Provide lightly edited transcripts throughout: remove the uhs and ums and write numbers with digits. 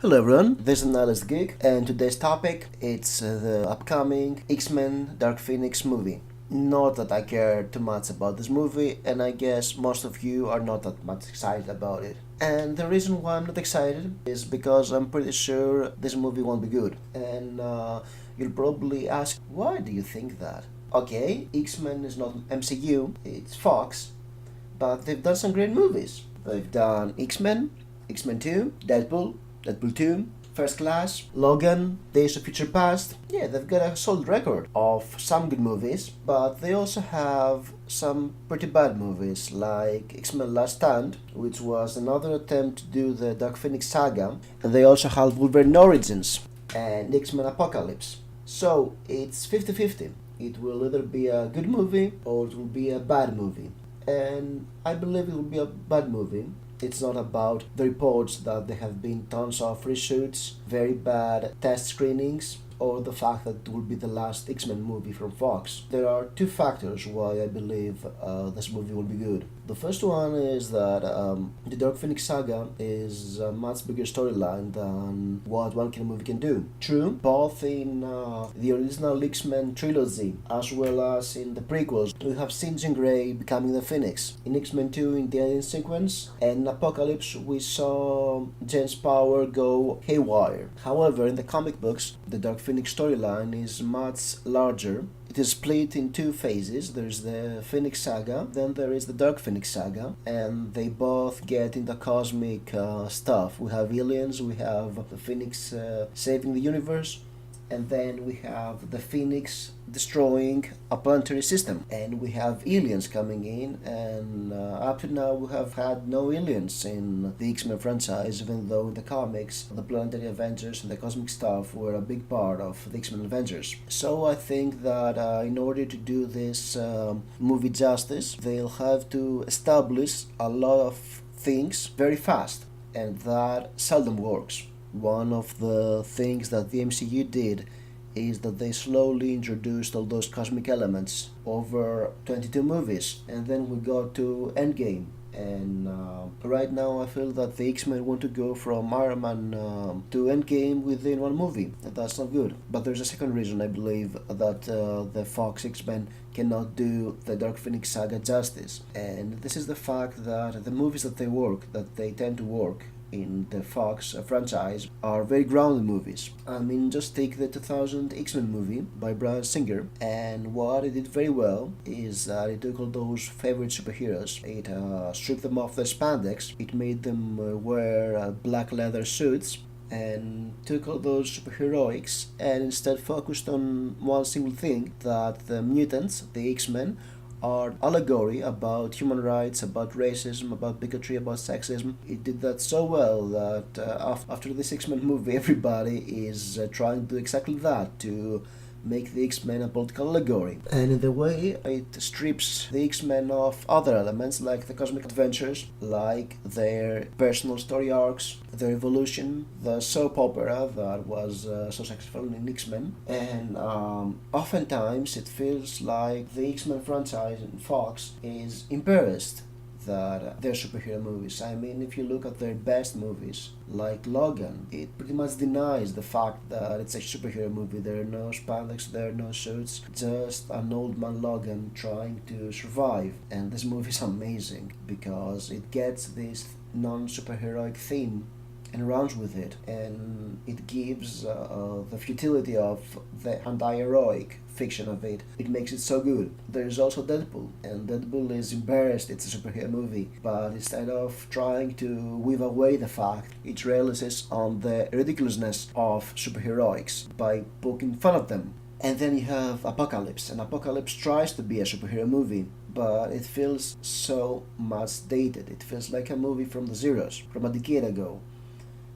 Hello everyone, this is Nihilist Geek, and today's topic it's the upcoming X-Men Dark Pheonix movie. Not that I care too much about this movie, and I guess most of you are not that much excited about it. And the reason why I'm not excited is because I'm pretty sure this movie won't be good. And you'll probably ask, why do you think that? Okay, X-Men is not MCU, it's Fox, but they've done some great movies. They've done X-Men, X-Men 2, Deadpool 2, First Class, Logan, Days of Future Past. Yeah, they've got a solid record of some good movies, but they also have some pretty bad movies like X-Men Last Stand, which was another attempt to do the Dark Phoenix saga, and they also have Wolverine Origins and X-Men Apocalypse. So it's 50-50. It will either be a good movie or it will be a bad movie. And I believe it will be a bad movie. It's not about the reports that there have been tons of reshoots, very bad test screenings, or the fact that it will be the last X-Men movie from Fox. There are two factors why I believe this movie will be good. The first one is that the Dark Phoenix saga is a much bigger storyline than what one movie can do. True, both in the original X-Men trilogy as well as in the prequels, we have seen Jean Grey becoming the Phoenix. In X-Men 2, in the ending sequence, and in Apocalypse, we saw Jen's power go haywire. However, in the comic books, the Dark Phoenix storyline is much larger. It is split in two phases. There's the Phoenix Saga, then there is the Dark Phoenix Saga, and they both get into cosmic stuff. We have aliens, we have the Phoenix saving the universe, and then we have the Phoenix destroying a planetary system, and we have aliens coming in, and up to now we have had no aliens in the X-Men franchise, even though in the comics the planetary Avengers and the cosmic stuff were a big part of the X-Men Avengers. So I think that in order to do this movie justice, they'll have to establish a lot of things very fast, and that seldom works. One of the things that the MCU did is that they slowly introduced all those cosmic elements over 22 movies, and then we got to Endgame. And right now I feel that the X-Men want to go from Iron Man to Endgame within one movie, and that's not good. But there's a second reason I believe that the Fox X-Men cannot do the Dark Phoenix saga justice, and this is the fact that the movies that they tend to work in the Fox franchise are very grounded movies. I mean, just take the 2000 X-Men movie by Bryan Singer, and what it did very well is that it took all those favorite superheroes, it stripped them off their spandex, it made them wear black leather suits, and took all those superheroics and instead focused on one single thing, that the mutants, the X-Men, are allegory about human rights, about racism, about bigotry, about sexism. It did that so well that after this X-Men movie, everybody is trying to do exactly that, to make the X-Men a political allegory. And in the way it strips the X-Men of other elements like the cosmic adventures, like their personal story arcs, their evolution, the soap opera that was so successful in X-Men, and oftentimes it feels like the X-Men franchise in Fox is embarrassed that they're superhero movies. I mean, if you look at their best movies, like Logan, it pretty much denies the fact that it's a superhero movie. There are no spandex, there are no suits, just an old man Logan trying to survive. And this movie is amazing because it gets this non-superheroic theme and runs with it, and it gives the futility of the anti-heroic fiction of it. It makes it so good. There is also Deadpool, and Deadpool is embarrassed it's a superhero movie, but instead of trying to weave away the fact, it realizes on the ridiculousness of superheroics by poking fun at them. And then you have Apocalypse, and Apocalypse tries to be a superhero movie, but it feels so much dated. It feels like a movie from the zeros, from a decade ago.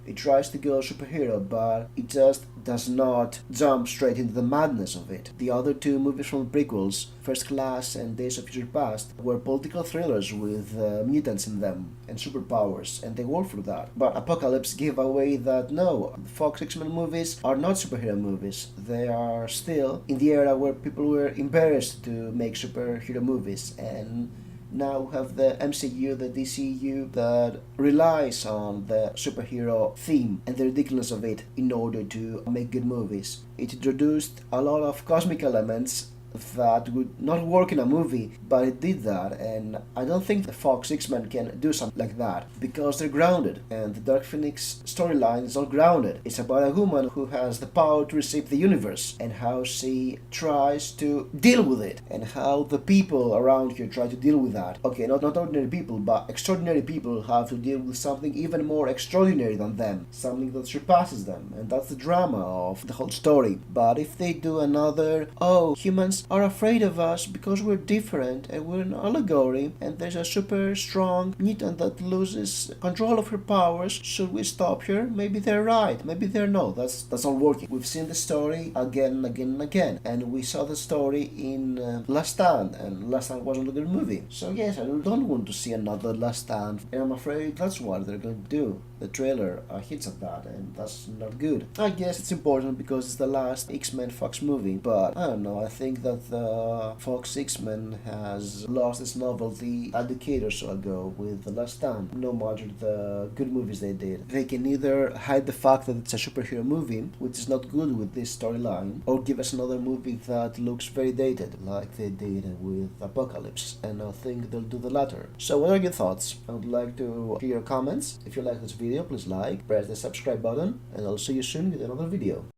It tries to go superhero, but it just does not jump straight into the madness of it. The other two movies from the prequels, First Class and Days of Future Past, were political thrillers with mutants in them and superpowers, and they worked for that. But Apocalypse gave away that no, the Fox X-Men movies are not superhero movies. They are still in the era where people were embarrassed to make superhero movies, and Now we have the MCU, the DCU, that relies on the superhero theme and the ridiculous of it in order to make good movies. It introduced a lot of cosmic elements that would not work in a movie, but it did that, and I don't think the Fox X-Men can do something like that because they're grounded, and the Dark Pheonix storyline is all grounded. It's about a woman who has the power to reshape the universe and how she tries to deal with it, and how the people around her try to deal with that. Okay, not ordinary people, but extraordinary people have to deal with something even more extraordinary than them, something that surpasses them, and that's the drama of the whole story. But if they do another, oh, humans are afraid of us because we're different and we're an allegory, and there's a super strong mutant that loses control of her powers, should we stop her? Maybe they're right, maybe they're not. That's not working. We've seen the story again and again and again, and we saw the story in Last Stand, and Last Stand wasn't a good movie. So yes, I don't want to see another Last Stand, and I'm afraid that's what they're going to do. The trailer hints at that, and that's not good. I guess it's important because it's the last X-Men Fox movie, but I don't know, I think that the Fox X-Men has lost its novelty a decade or so ago with The Last Stand, no matter the good movies they did. They can either hide the fact that it's a superhero movie, which is not good with this storyline, or give us another movie that looks very dated, like they did with Apocalypse, and I think they'll do the latter. So what are your thoughts? I would like to hear your comments. If you like this video, please like, press the subscribe button, and I'll see you soon with another video.